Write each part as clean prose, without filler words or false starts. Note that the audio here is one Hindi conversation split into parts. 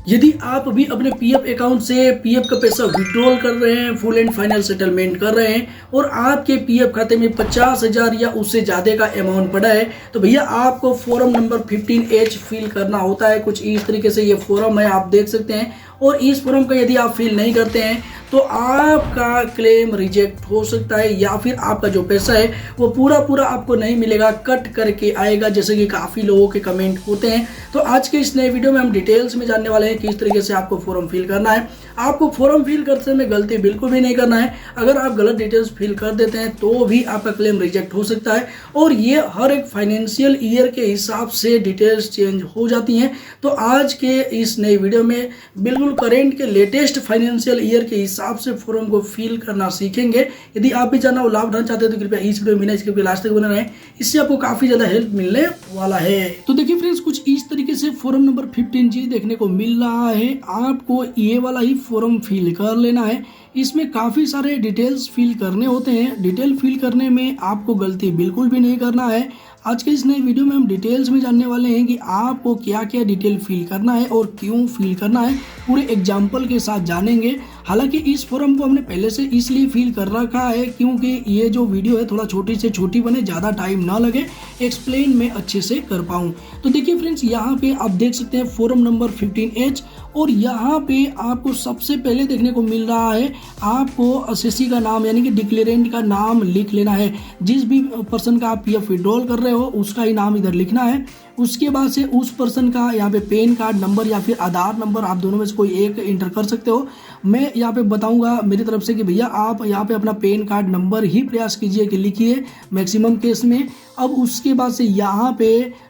यदि आप भी अपने पीएफ अकाउंट से पीएफ का पैसा विड्रॉल कर रहे हैं, फुल एंड फाइनल सेटलमेंट कर रहे हैं और आपके पीएफ खाते में 50,000 या उससे ज़्यादा का अमाउंट पड़ा है, तो भैया आपको फॉर्म नंबर 15H फिल करना होता है। कुछ इस तरीके से ये फॉर्म है, आप देख सकते हैं। और इस फॉर्म का यदि आप फिल नहीं करते हैं तो आपका क्लेम रिजेक्ट हो सकता है या फिर आपका जो पैसा है वो पूरा आपको नहीं मिलेगा, कट करके आएगा, जैसे कि काफ़ी लोगों के कमेंट होते हैं। तो आज के इस नए वीडियो में हम डिटेल्स में जानने वाले हैं कि किस तरीके से आपको फॉर्म फिल करना है। आपको फॉर्म फिल करते समय गलती बिल्कुल भी नहीं करना है। अगर आप गलत डिटेल्स फिल कर देते हैं तो भी आपका क्लेम रिजेक्ट हो सकता है और ये हर एक फाइनेंशियल ईयर के हिसाब से डिटेल्स चेंज हो जाती हैं। तो आज के इस नए वीडियो में बिल्कुल करेंट के लेटेस्ट फाइनेंशियल ईयर के हिसाब से फॉर्म को फिल करना सीखेंगे। यदि आप भी जानना और लाभ उठाना चाहते हैं तो कृपया इस वीडियो में इसके लास्ट तक बने रहें, इससे आपको काफी ज्यादा हेल्प मिलने वाला है। तो देखिए फ्रेंड्स, कुछ इस तरीके से फॉर्म नंबर 15G देखने को मिल रहा है। आपको ये वाला ही फॉर्म फिल कर लेना है। इसमें काफ़ी सारे डिटेल्स फिल करने होते हैं। डिटेल फिल करने में आपको गलती बिल्कुल भी नहीं करना है। आज के इस नए वीडियो में हम डिटेल्स में जानने वाले हैं कि आपको क्या क्या डिटेल फिल करना है और क्यों फिल करना है, पूरे एग्जाम्पल के साथ जानेंगे। हालांकि इस फॉर्म को हमने पहले से इसलिए फिल कर रखा है क्योंकि ये जो वीडियो है थोड़ा छोटी से छोटी बने, ज़्यादा टाइम ना लगे, एक्सप्लेन में अच्छे से कर पाऊँ। तो देखिए फ्रेंड्स, यहाँ पे आप देख सकते हैं फॉर्म नंबर 15H और यहाँ पे आपको सबसे पहले देखने को मिल रहा है आपको असेसी का नाम यानी कि डिक्लेरेंट का नाम लिख लेना है। जिस भी पर्सन का आप पीएफ विड्रॉल कर रहे हो उसका ही नाम इधर लिखना है। उसके बाद से उस पर्सन का यहाँ पे पैन कार्ड नंबर या फिर आधार नंबर, आप दोनों में से कोई एक इंटर कर सकते हो। मैं यहाँ पे बताऊंगा मेरी तरफ से कि भैया आप यहाँ पे अपना पैन कार्ड नंबर ही प्रयास कीजिए कि लिखिए मैक्सिमम केस में। अब उसके बाद से यहाँ पे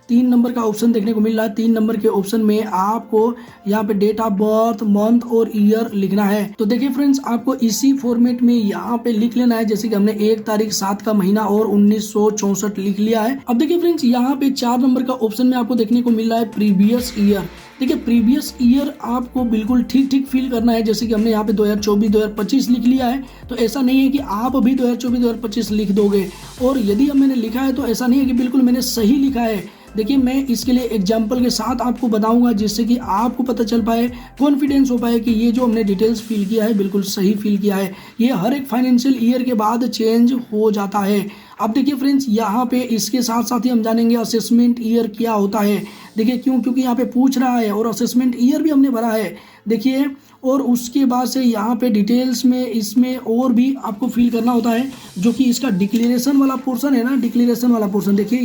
3 नंबर का ऑप्शन देखने को मिल रहा है। 3 नंबर के ऑप्शन में आपको यहाँ पे डेट ऑफ बर्थ, मंथ और ईयर लिखना है। तो देखिए फ्रेंड्स, आपको इसी फॉर्मेट में यहाँ पे लिख लेना है, जैसे कि हमने 1 तारीख 7 का महीना और 1964 लिख लिया है। अब देखिए फ्रेंड्स, यहाँ पे 4 नंबर का ऑप्शन में आपको देखने को मिल रहा है प्रीवियस ईयर। देखिए प्रीवियस ईयर आपको बिल्कुल ठीक फिल करना है, जैसे कि हमने यहाँ पे 2024-2025 लिख लिया है। तो ऐसा नहीं है कि आप अभी 2024-2025 लिख दोगे, और यदि अब मैंने लिखा है तो ऐसा नहीं है कि बिल्कुल मैंने सही लिखा है। देखिए मैं इसके लिए एग्जाम्पल के साथ आपको बताऊंगा जिससे कि आपको पता चल पाए, कॉन्फिडेंस हो पाए कि ये जो हमने डिटेल्स फिल किया है बिल्कुल सही फिल किया है। ये हर एक फाइनेंशियल ईयर के बाद चेंज हो जाता है। अब देखिए फ्रेंड्स, यहाँ पे इसके साथ साथ ही हम जानेंगे असेसमेंट ईयर क्या होता है। देखिए क्योंकि यहाँ पे पूछ रहा है और असेसमेंट ईयर भी हमने भरा है, देखिए। और उसके बाद से यहाँ पे डिटेल्स में इसमें और भी आपको फिल करना होता है, जो कि इसका डिक्लेरेशन वाला पोर्शन है ना, डिक्लेरेशन वाला पोर्शन देखिए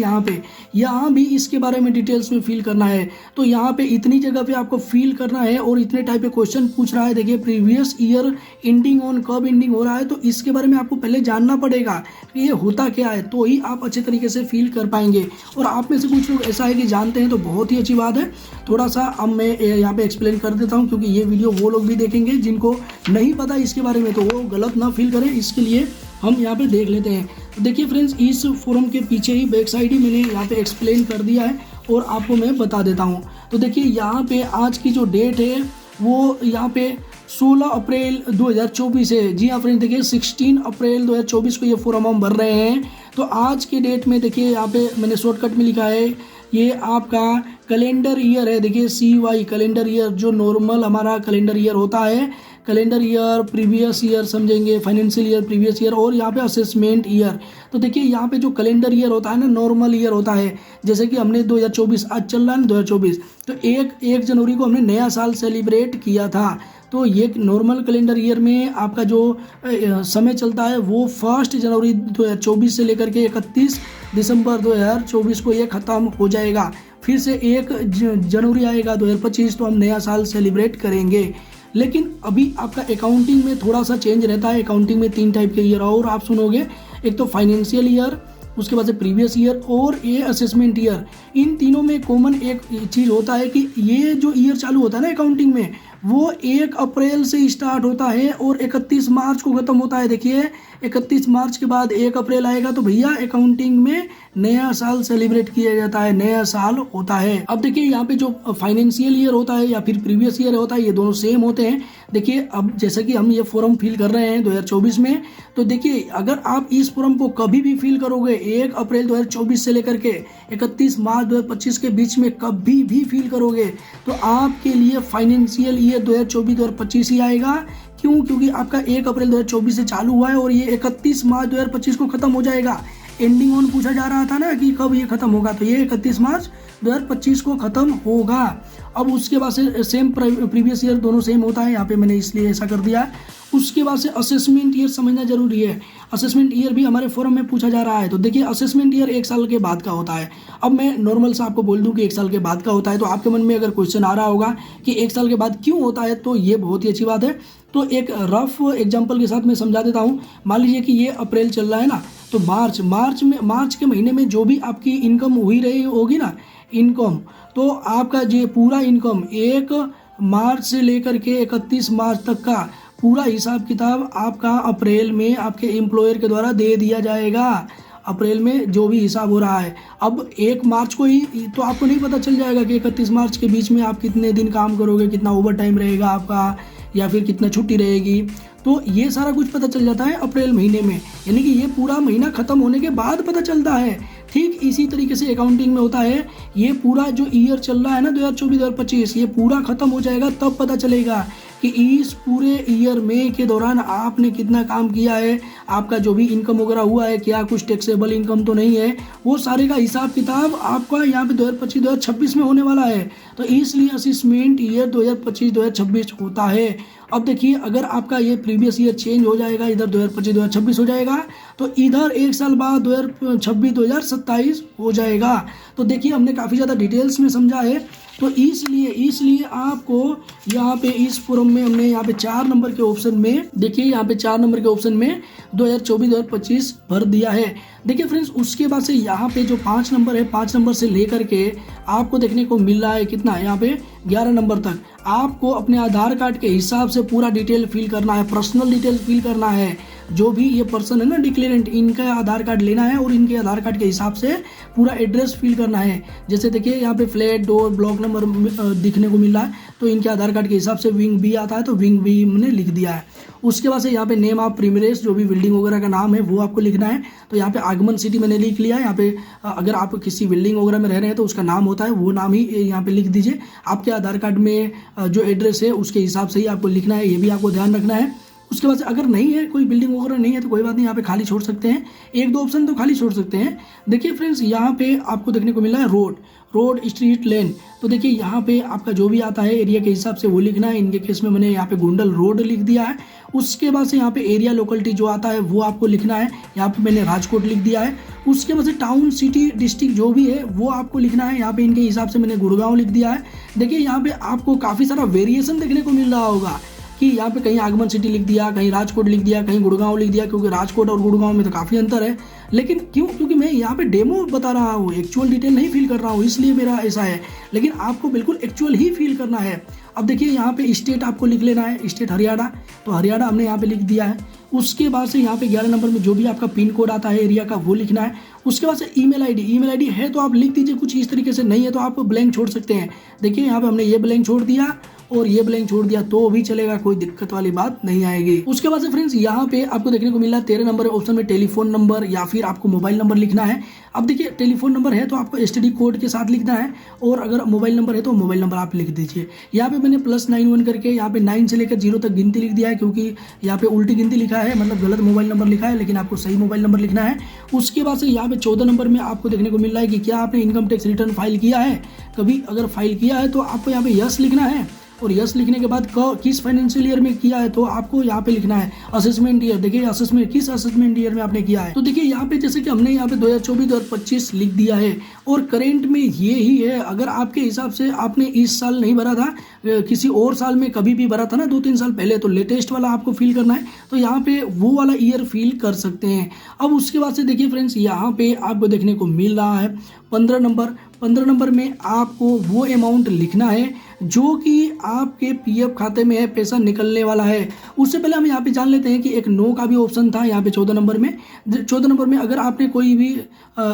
यहाँ भी इसके बारे में डिटेल्स में फिल करना है। तो यहाँ पे इतनी जगह पे आपको फिल करना है और इतने टाइप के क्वेश्चन पूछ रहा है। देखिए प्रीवियस ईयर एंडिंग ऑन कब एंडिंग हो रहा है, तो इसके बारे में आपको पहले जानना पड़ेगा कि ये होता क्या है, तो ही आप अच्छे तरीके से फिल कर पाएंगे। और आप में से कुछ लोग ऐसा है कि जानते हैं तो बहुत ही अच्छी बात है। थोड़ा सा अब मैं यहाँ पे एक्सप्लेन कर देता हूँ, क्योंकि ये वीडियो वो लोग भी देखेंगे जिनको नहीं पता इसके बारे में, तो वो गलत ना फील करें, इसके लिए हम यहाँ पे देख लेते हैं। तो देखिए फ्रेंड्स, इस फॉर्म के पीछे ही बैक साइड ही मैंने यहाँ पे एक्सप्लेन कर दिया है और आपको मैं बता देता हूँ। तो देखिए यहाँ पे आज की जो डेट है वो यहाँ पे 16 अप्रैल 2024 है। जी हाँ फ्रेंड्स, देखिए 16 अप्रैल 2024 को ये फॉर्म हम भर रहे हैं। तो आज के डेट में देखिए यहाँ पे मैंने शॉर्टकट में लिखा है, ये आपका कैलेंडर ईयर है। देखिए CY कैलेंडर ईयर, जो नॉर्मल हमारा कैलेंडर ईयर होता है, कैलेंडर ईयर, प्रीवियस ईयर समझेंगे, फाइनेंशियल ईयर, प्रीवियस ईयर, और यहाँ पे असेसमेंट ईयर। तो देखिए यहाँ पे जो कैलेंडर ईयर होता है ना, नॉर्मल ईयर होता है, जैसे कि हमने 2024 आज चल रहा है ना 2024, तो 1 जनवरी को हमने नया साल सेलिब्रेट किया था। तो ये नॉर्मल कैलेंडर ईयर में आपका जो समय चलता है वो 1 जनवरी 2024 से लेकर के 31 दिसंबर 2024 को ये ख़त्म हो जाएगा। फिर से 1 जनवरी आएगा 2025, तो हम नया साल सेलिब्रेट करेंगे। लेकिन अभी आपका अकाउंटिंग में थोड़ा सा चेंज रहता है। अकाउंटिंग में 3 टाइप के ईयर और आप सुनोगे, एक तो फाइनेंशियल ईयर, उसके बाद से प्रीवियस ईयर और ये असेसमेंट ईयर। इन तीनों में कॉमन एक चीज़ होता है कि ये जो ईयर चालू होता है ना अकाउंटिंग में, वो 1 अप्रैल से स्टार्ट होता है और 31 मार्च को ख़त्म होता है। देखिए 31 मार्च के बाद 1 अप्रैल आएगा तो भैया अकाउंटिंग में नया साल सेलिब्रेट किया जाता है, नया साल होता है। अब देखिए यहाँ पे जो फाइनेंशियल ईयर होता है या फिर प्रीवियस ईयर होता है, ये दोनों सेम होते हैं। देखिए अब जैसा कि हम ये फॉर्म फिल कर रहे हैं 2024 में, तो देखिए अगर आप इस फॉर्म को कभी भी फिल करोगे 1 अप्रैल 2024 से लेकर के 31 मार्च 2025 के बीच में कभी भी फिल करोगे तो आपके लिए फाइनेंशियल ईयर 2024-2025 ही आएगा। क्यों? क्योंकि आपका 1 अप्रैल 2024 से चालू हुआ है और ये 31 मार्च 2025 को खत्म हो जाएगा। एंडिंग ऑन पूछा जा रहा था ना कि कब ये खत्म होगा, तो ये 31 मार्च 2025 को खत्म होगा। अब उसके बाद से सेम प्रीवियस ईयर दोनों सेम होता है, यहाँ पे मैंने इसलिए ऐसा कर दिया है। उसके बाद से असेसमेंट ईयर समझना जरूरी है। असेसमेंट ईयर भी हमारे फॉरम में पूछा जा रहा है। तो देखिए असेसमेंट ईयर 1 साल के बाद का होता है। अब मैं नॉर्मल से आपको बोल दूं कि 1 साल के बाद का होता है, तो आपके मन में अगर क्वेश्चन आ रहा होगा कि 1 साल के बाद क्यों होता है, तो ये बहुत ही अच्छी बात है। तो एक रफ एग्जाम्पल के साथ मैं समझा देता हूँ। मान लीजिए कि ये अप्रैल चल रहा है ना, तो मार्च के महीने में जो भी आपकी इनकम हुई रही होगी ना इनकम, तो आपका जो पूरा इनकम 1 मार्च से लेकर के 31 मार्च तक का पूरा हिसाब किताब आपका अप्रैल में आपके एम्प्लॉयर के द्वारा दे दिया जाएगा। अप्रैल में जो भी हिसाब हो रहा है, अब 1 मार्च को ही तो आपको नहीं पता चल जाएगा कि 31 मार्च के बीच में आप कितने दिन काम करोगे, कितना ओवर टाइम रहेगा आपका या फिर कितना छुट्टी रहेगी। तो ये सारा कुछ पता चल जाता है अप्रैल महीने में, यानी कि ये पूरा महीना खत्म होने के बाद पता चलता है। ठीक इसी तरीके से अकाउंटिंग में होता है। ये पूरा जो ईयर चल रहा है ना 2024-2025, ये पूरा खत्म हो जाएगा तब पता चलेगा कि इस पूरे ईयर में के दौरान आपने कितना काम किया है, आपका जो भी इनकम वगैरह हुआ है, क्या कुछ टैक्सेबल इनकम तो नहीं है, वो सारे का हिसाब किताब आपका यहाँ पे 2025-2026 में होने वाला है। तो इसलिए असेसमेंट ईयर 2025-2026 होता है। अब देखिए अगर आपका ये प्रीवियस ईयर चेंज हो जाएगा, इधर 2025-2026 हो जाएगा, तो इधर 1 साल बाद 2026-2027 हो जाएगा। तो देखिए हमने काफ़ी ज़्यादा डिटेल्स में समझा है। तो इसलिए आपको यहाँ पे इस फॉर्म में हमने यहाँ पे 4 नंबर के ऑप्शन में, देखिए यहाँ पे 4 नंबर के ऑप्शन में 2024-2025 भर दिया है। देखिए फ्रेंड्स उसके बाद से यहाँ पे जो 5 नंबर है, 5 नंबर से लेकर के आपको देखने को मिल रहा है कितना, यहाँ पे 11 नंबर तक आपको अपने आधार कार्ड के हिसाब से पूरा डिटेल फिल करना है, पर्सनल डिटेल फिल करना है। जो भी ये पर्सन है ना डिक्लेरेंट, इनका आधार कार्ड लेना है और इनके आधार कार्ड के हिसाब से पूरा एड्रेस फिल करना है। जैसे देखिए यहाँ पे फ्लैट, डोर, ब्लॉक नंबर दिखने को मिल रहा है, तो इनके आधार कार्ड के हिसाब से विंग बी आता है, तो विंग बी हमने लिख दिया है। उसके बाद से यहाँ पे नेम ऑफ प्रीमियस, जो भी बिल्डिंग वगैरह का नाम है वो आपको लिखना है। तो यहाँ पे आगमन सिटी मैंने लिख लिया है। यहाँ पे अगर आप किसी बिल्डिंग वगैरह में रह रहे हैं तो उसका नाम होता है, वो नाम ही यहाँ पे लिख दीजिए। आपके आधार कार्ड में जो एड्रेस है उसके हिसाब से ही आपको लिखना है, ये भी आपको ध्यान रखना है। उसके बाद से अगर नहीं है, कोई बिल्डिंग वगैरह नहीं है तो कोई बात नहीं, यहाँ पे खाली छोड़ सकते हैं, 1-2 ऑप्शन तो खाली छोड़ सकते हैं। देखिए फ्रेंड्स यहाँ पे आपको देखने को मिल रहा है रोड, स्ट्रीट, लेन। तो देखिए यहाँ पे आपका जो भी आता है एरिया के हिसाब से वो लिखना है। इनके केस में मैंने यहाँ पे गुंडल रोड लिख दिया है। उसके बाद से यहाँ पे एरिया लोकेलिटी जो आता है वो आपको लिखना है, यहाँ पे मैंने राजकोट लिख दिया है। उसके बाद से टाउन, सिटी, डिस्ट्रिक्ट जो भी है वो आपको लिखना है। यहाँ पे इनके हिसाब से मैंने गुड़गांव लिख दिया है। देखिए यहाँ पे आपको काफ़ी सारा वेरिएशन देखने को मिल रहा होगा कि यहाँ पे कहीं आगमन सिटी लिख दिया, कहीं राजकोट लिख दिया, कहीं गुड़गांव लिख दिया, क्योंकि राजकोट और गुड़गांव में तो काफ़ी अंतर है। लेकिन क्योंकि मैं यहाँ पे डेमो बता रहा हूँ, एक्चुअल डिटेल नहीं फिल कर रहा हूँ, इसलिए मेरा ऐसा है। लेकिन आपको बिल्कुल एक्चुअल ही फिल करना है। अब देखिए यहाँ पे स्टेट आपको लिख लेना है, स्टेट हरियाणा, तो हरियाणा हमने यहाँ पे लिख दिया है। उसके बाद से यहाँ पे 11 नंबर में जो भी आपका पिन कोड आता है एरिया का वो लिखना है। उसके बाद से ईमेल आईडी है तो आप लिख दीजिए कुछ इस तरीके से, नहीं है तो आप ब्लैंक छोड़ सकते हैं। देखिए यहाँ पे हमने ये ब्लैंक छोड़ दिया और ये ब्लैंक छोड़ दिया तो भी चलेगा, कोई दिक्कत वाली बात नहीं आएगी। उसके बाद से फ्रेंड्स यहाँ पे आपको देखने को मिल रहा है 13 नंबर ऑप्शन में टेलीफोन नंबर या फिर आपको मोबाइल नंबर लिखना है। अब देखिए टेलीफोन नंबर है तो आपको एसटीडी कोड के साथ लिखना है, और अगर मोबाइल नंबर है तो मोबाइल नंबर आप लिख दीजिए। यहाँ पे मैंने +91 करके यहाँ पे 9 से लेकर 0 तक गिनती लिख दिया है, क्योंकि यहाँ पे उल्टी गिनती लिखा है, मतलब गलत मोबाइल नंबर लिखा है, लेकिन आपको सही मोबाइल नंबर लिखना है। उसके बाद से यहाँ पे 14 नंबर में आपको देखने को मिल रहा है कि क्या आपने इनकम टैक्स रिटर्न फाइल किया है। कभी अगर फाइल किया है तो आपको यहाँ पे यस लिखना है, और यस लिखने के बाद किस फाइनेंशियल ईयर में किया है तो आपको यहाँ पे लिखना है असेसमेंट ईयर। देखिए असेसमेंट किस असेसमेंट ईयर में आपने किया है, तो देखिए यहाँ पे जैसे कि हमने यहाँ पे 2024-2025 लिख दिया है, और करेंट में ये ही है। अगर आपके हिसाब से आपने इस साल नहीं भरा था, किसी और साल में कभी भी भरा था ना 2-3 साल पहले, तो लेटेस्ट वाला आपको फिल करना है, तो यहाँ पे वो वाला ईयर फिल कर सकते हैं। अब उसके बाद से देखिए फ्रेंड्स यहाँ पे आपको देखने को मिल रहा है 15 नंबर में आपको वो अमाउंट लिखना है जो कि आपके पीएफ खाते में है, पैसा निकलने वाला है। उससे पहले हम यहाँ पे जान लेते हैं कि एक नो का भी ऑप्शन था यहाँ पे 14 नंबर में। 14 नंबर में अगर आपने कोई भी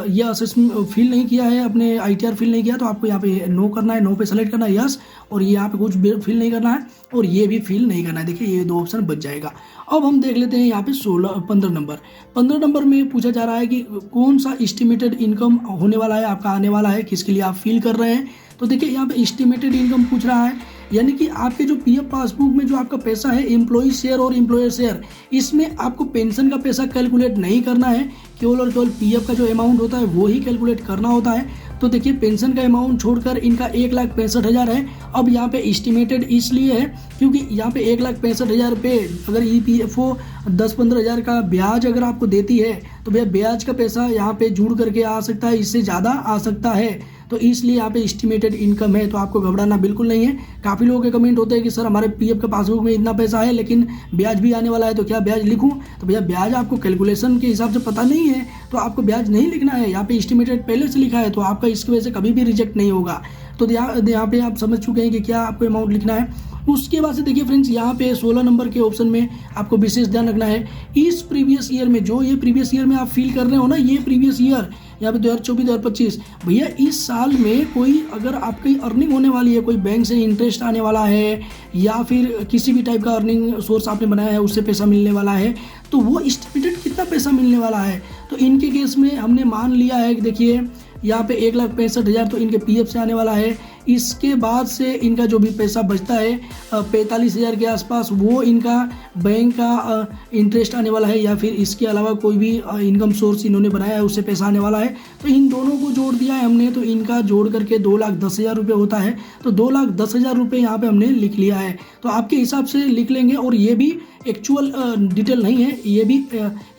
ये असेसमेंट फिल नहीं किया है, अपने आईटीआर फिल नहीं किया, तो आपको यहाँ पे नो करना है, नो पे सेलेक्ट करना है यस, और ये यहाँ पे कुछ फिल नहीं करना है और ये भी फिल नहीं करना है। देखिए ये 2 ऑप्शन बच जाएगा। अब हम देख लेते हैं यहाँ पे 15 नंबर में पूछा जा रहा है कि कौन सा एस्टिमेटेड इनकम होने वाला है, आपका आने वाला है, किसके लिए आप फिल कर रहे हैं। तो देखिए यहाँ पे एस्टिमेटेड इनकम पूछ रहा है, यानी कि आपके जो पीएफ पासबुक में जो आपका पैसा है एम्प्लॉय शेयर और एम्प्लॉयर शेयर, इसमें आपको पेंशन का पैसा कैलकुलेट नहीं करना है, केवल और केवल पीएफ का जो अमाउंट होता है वो ही कैलकुलेट करना होता है। तो देखिए पेंशन का अमाउंट छोड़कर इनका 1,65,000 है। अब यहाँ पे एस्टिमेटेड इसलिए है क्योंकि यहाँ पे 1,65,000 रुपये अगर ईपीएफओ 10-15 हज़ार का ब्याज अगर आपको देती है तो भैया ब्याज का पैसा यहाँ पे जुड़ करके आ सकता है, इससे ज़्यादा आ सकता है। तो इसलिए यहाँ पे एस्टिमेटेड इनकम है, तो आपको घबराना बिल्कुल नहीं है। काफ़ी लोगों के कमेंट होते हैं कि सर हमारे पीएफ के पासबुक में इतना पैसा है लेकिन ब्याज भी आने वाला है, तो क्या ब्याज लिखूं? तो भैया ब्याज आपको कैलकुलेशन के हिसाब से पता नहीं है तो आपको ब्याज नहीं लिखना है। यहाँ पे एस्टिमेटेड पहले से लिखा है तो आपका इसकी वजह से कभी भी रिजेक्ट नहीं होगा। तो यहाँ पे आप समझ चुके हैं कि क्या आपको अमाउंट लिखना है। उसके बाद से देखिए फ्रेंड्स यहाँ पे 16 नंबर के ऑप्शन में आपको विशेष ध्यान रखना है, इस प्रीवियस ईयर में, जो ये प्रीवियस ईयर में आप फील कर रहे हो ना, ये प्रीवियस ईयर यहाँ पे 2024-2025, भैया इस साल में कोई अगर आपकी अर्निंग होने वाली है, कोई बैंक से इंटरेस्ट आने वाला है या फिर किसी भी टाइप का अर्निंग सोर्स आपने बनाया है उससे पैसा मिलने वाला है, तो वो एस्टिमेटेड कितना पैसा मिलने वाला है। तो इनके केस में हमने मान लिया है कि देखिए यहाँ पे 1,65,000 तो इनके पीएफ से आने वाला है। इसके बाद से इनका जो भी पैसा बचता है 45,000 के आसपास, वो इनका बैंक का इंटरेस्ट आने वाला है या फिर इसके अलावा कोई भी इनकम सोर्स इन्होंने बनाया है उससे पैसा आने वाला है। तो इन दोनों को जोड़ दिया है हमने, तो इनका जोड़ करके 2,10,000 रुपये होता है। तो 2,10,000 रुपये यहाँ पे हमने लिख लिया है। तो आपके हिसाब से लिख लेंगे, और ये भी एक्चुअल डिटेल नहीं है, ये भी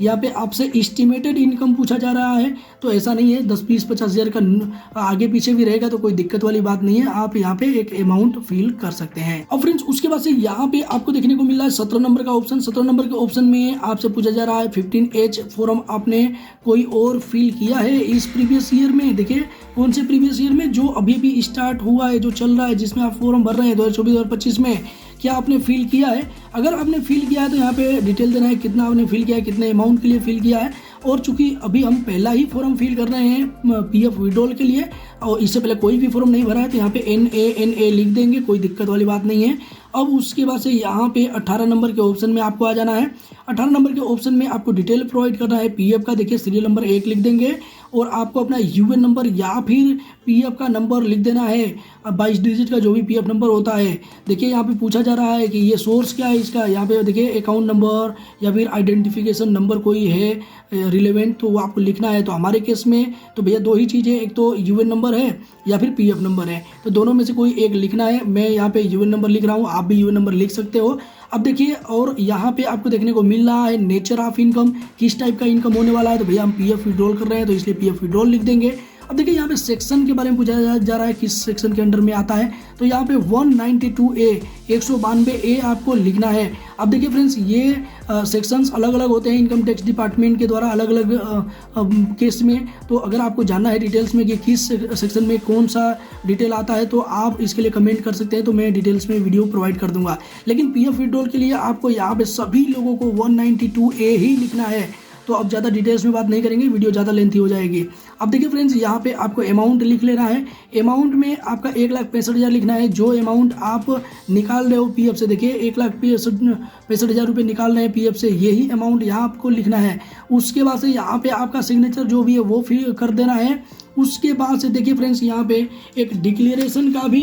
यहाँ पे आपसे एस्टिमेटेड इनकम पूछा जा रहा है। तो ऐसा नहीं है 10, 20, 50,000 का आगे पीछे भी रहेगा तो कोई दिक्कत वाली बात नहीं है, आप यहाँ पे एक अमाउंट फिल कर सकते हैं। और फ्रेंड्स उसके बाद से यहाँ पे आपको देखने को मिल रहा है 17 नंबर का ऑप्शन। 17 नंबर के ऑप्शन में आपसे पूछा जा रहा है 15H फॉर्म आपने कोई और फिल किया है इस प्रीवियस ईयर में। देखिए कौन से प्रीवियस ईयर में, जो अभी भी स्टार्ट हुआ है, जो चल रहा है, जिसमें आप फॉर्म भर रहे हैं 2024-2025 में, क्या आपने फिल किया है। अगर आपने फिल किया है तो यहाँ पे डिटेल देना है, कितना आपने फिल किया है, कितने अमाउंट के लिए फिल किया है। और चूंकि अभी हम पहला ही फॉर्म फिल कर रहे हैं पीएफ विड्रॉल के लिए और इससे पहले कोई भी फॉर्म नहीं भरा है, तो यहाँ पे NA लिख देंगे, कोई दिक्कत वाली बात नहीं है। अब उसके बाद से यहाँ पे 18 नंबर के ऑप्शन में आपको आ जाना है। 18 नंबर के ऑप्शन में आपको डिटेल प्रोवाइड करना है पीएफ का। देखिए सीरियल नंबर 1 लिख देंगे और आपको अपना यूएन नंबर या फिर पीएफ का नंबर लिख देना है, 22 डिजिट का जो भी पीएफ नंबर होता है। देखिए यहाँ पे पूछा जा रहा है कि ये सोर्स क्या है इसका, यहाँ पे देखिए अकाउंट नंबर या फिर आइडेंटिफिकेशन नंबर कोई है रिलेवेंट, तो वो आपको लिखना है। तो हमारे केस में तो भैया 2 ही चीज़ें, एक तो यूएन नंबर है या फिर पीएफ नंबर है, तो दोनों में से कोई एक लिखना है। मैं यहाँ पे यूएन नंबर लिख रहा हूँ, आप भी यूएन नंबर लिख सकते हो। अब देखिए और यहाँ पे आपको देखने को मिल रहा है नेचर ऑफ इनकम, किस टाइप का इनकम होने वाला है। तो भैया हम पीएफ विड्रॉल कर रहे हैं तो इसलिए पीएफ विड्रॉल लिख देंगे। अब देखिए यहाँ पे सेक्शन के बारे में पूछा जा रहा है किस सेक्शन के अंडर में आता है, तो यहाँ पे 192A 192A आपको लिखना है। अब देखिए फ्रेंड्स ये सेक्शंस अलग अलग होते हैं इनकम टैक्स डिपार्टमेंट के द्वारा अलग अलग केस में। तो अगर आपको जानना है डिटेल्स में कि किस सेक्शन में कौन सा डिटेल आता है तो आप इसके लिए कमेंट कर सकते हैं, तो मैं डिटेल्स में वीडियो प्रोवाइड कर दूंगा। लेकिन पीएफ विड्रॉल के लिए आपको यहाँ पे सभी लोगों को 192A ही लिखना है। तो अब ज़्यादा डिटेल्स में बात नहीं करेंगे, वीडियो ज़्यादा लेंथी हो जाएगी। अब देखिए फ्रेंड्स यहाँ पे आपको अमाउंट लिख लेना है। अमाउंट में आपका 1,65,000 लिखना है। जो अमाउंट आप निकाल रहे हो पीएफ से, देखिए 1,65,000 रुपये निकाल रहे हैं पीएफ से, यही अमाउंट यहाँ आपको लिखना है। उसके बाद से यहाँ पे आपका सिग्नेचर जो भी है वो फिल कर देना है। उसके बाद से देखिए फ्रेंड्स यहाँ पे एक डिक्लेरेशन का भी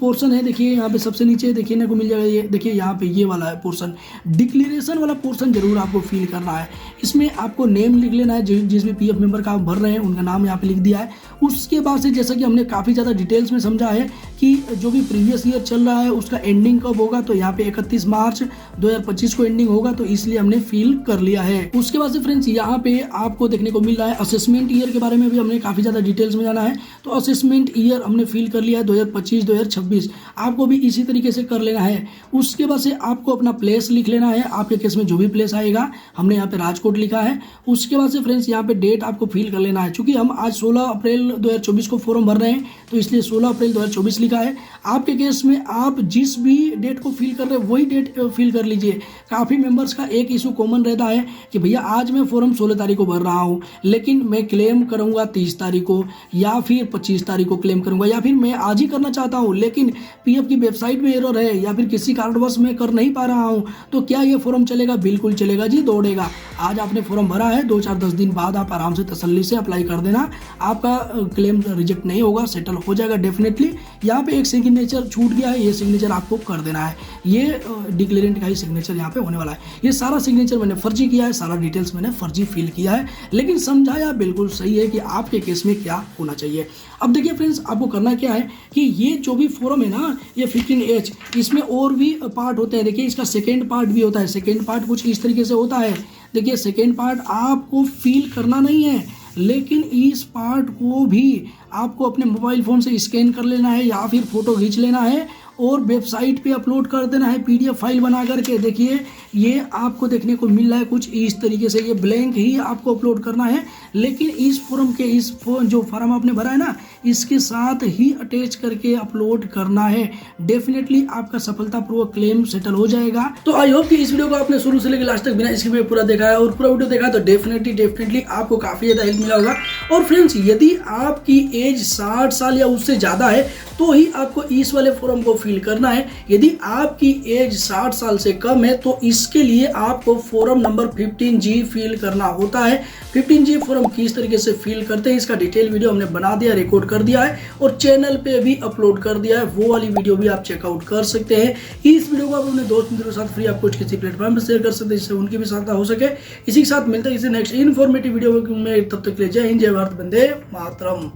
पोर्शन है। देखिए यहाँ पे सबसे नीचे देखने को मिल जाएगा, ये देखिए यहाँ पे ये वाला पोर्शन, डिक्लेरेशन वाला पोर्शन जरूर आपको फिल करना है। इसमें आपको नेम लिख लेना है, जिस भी पीएफ मेंबर का आप भर रहे हैं उनका नाम यहाँ पे लिख दिया है। उसके बाद से जैसा कि हमने काफ़ी ज़्यादा डिटेल्स में समझा है कि जो भी प्रीवियस ईयर चल रहा है उसका एंडिंग कब होगा, तो यहाँ पे 31 मार्च 2025 को एंडिंग होगा, तो इसलिए हमने फिल कर लिया है। उसके बाद से फ्रेंड्स यहाँ पे आपको देखने को मिल रहा है असेसमेंट ईयर के बारे में भी हमने काफ़ी ज़्यादा डिटेल्स में जाना है। तो असेसमेंट ईयर हमने फिल कर लिया है 2025-2026, आपको भी इसी तरीके से कर लेना है। उसके बाद से आपको अपना प्लेस लिख लेना है, आपके केस में जो भी प्लेस आएगा, हमने यहाँ पे राजकोट लिखा है। उसके बाद से फ्रेंड्स यहाँ पे डेट आपको फिल कर लेना है। चूंकि हम आज 16 अप्रैल 2024 को फॉर्म भर रहे हैं तो इसलिए 16 अप्रैल 2024 लिख लिखा है। आपके केस में आप जिस भी डेट को फिल कर रहे हैं वही डेट फिल कर लीजिए। काफ़ी मेंबर्स का एक इशू कॉमन रहता है कि भैया आज मैं फॉर्म 16 तारीख को भर रहा हूँ, लेकिन मैं क्लेम करूँगा 30 तारीख को या फिर 25 तारीख को क्लेम करूँगा, या फिर मैं आज ही करना चाहता हूँ लेकिन पीएफ की वेबसाइट में एरर है या फिर किसी कारणवश मैं कर नहीं पा रहा हूँ, तो क्या ये फॉर्म चलेगा? बिल्कुल चलेगा जी, दौड़ेगा। आज आपने फॉर्म भरा है, 2-4-10 दिन बाद आप आराम से तसल्ली से अप्लाई कर देना, आपका क्लेम रिजेक्ट नहीं होगा, सेटल हो जाएगा डेफिनेटली। यहाँ पे एक सिग्नेचर छूट गया है, ये सिग्नेचर आपको कर देना है। ये डिक्लेरेंट का ही सिग्नेचर यहाँ पे होने वाला है। ये सारा सिग्नेचर मैंने फर्जी किया है, सारा डिटेल्स मैंने फर्जी फिल किया है, लेकिन समझाया बिल्कुल सही है कि आपके केस में क्या होना चाहिए। अब देखिए फ्रेंड्स, आपको करना क्या है कि ये जो भी फॉर्म है ना, ये 15H, इसमें और भी पार्ट होते हैं। देखिए इसका सेकेंड पार्ट भी होता है। सेकेंड पार्ट कुछ इस तरीके से होता है। देखिए सेकेंड पार्ट आपको फिल करना नहीं है, लेकिन इस पार्ट को भी आपको अपने मोबाइल फ़ोन से स्कैन कर लेना है या फिर फ़ोटो खींच लेना है और वेबसाइट पे अपलोड कर देना है PDF फाइल बना करके। देखिए ये आपको देखने को मिल रहा है कुछ इस तरीके से, ये ब्लैंक ही आपको अपलोड करना है, लेकिन इस फॉर्म के जो फॉर्म आपने भरा है ना, इसके साथ ही अटैच करके अपलोड करना है। डेफिनेटली आपका सफलतापूर्वक क्लेम सेटल हो जाएगा। तो आई होप कि इस वीडियो को आपने शुरू से लेकर लास्ट तक बिना स्किप पूरा देखा है और पूरा वीडियो देखा है, तो डेफिनेटली आपको काफ़ी ज़्यादा हेल्प मिला होगा। और फ्रेंड्स, यदि आपकी एज 60 साल या उससे ज़्यादा है तो ही आपको इस वाले फॉर्म को फिल करना है। यदि आपकी एज 60 साल से कम है तो इसके लिए आपको फॉर्म नंबर 15G फिल करना होता है। 15G फॉर्म किस तरीके से फिल करते हैं इसका डिटेल वीडियो हमने बना दिया, रिकॉर्ड कर दिया है और चैनल पे भी अपलोड कर दिया है। वो वाली वीडियो भी आप चेकआउट कर सकते हैं। इस वीडियो को आप अपने दोस्त मित्रों के साथ फ्री आप कुछ किसी प्लेटफॉर्म पर शेयर कर सकते हैं जिससे उनकी भी सहायता हो सके। इसी के साथ मिलते हैं किसी नेक्स्ट इन्फॉर्मेटिव वीडियो में। तब तक के लिए जय हिंद, जय भारत, वंदे मातरम।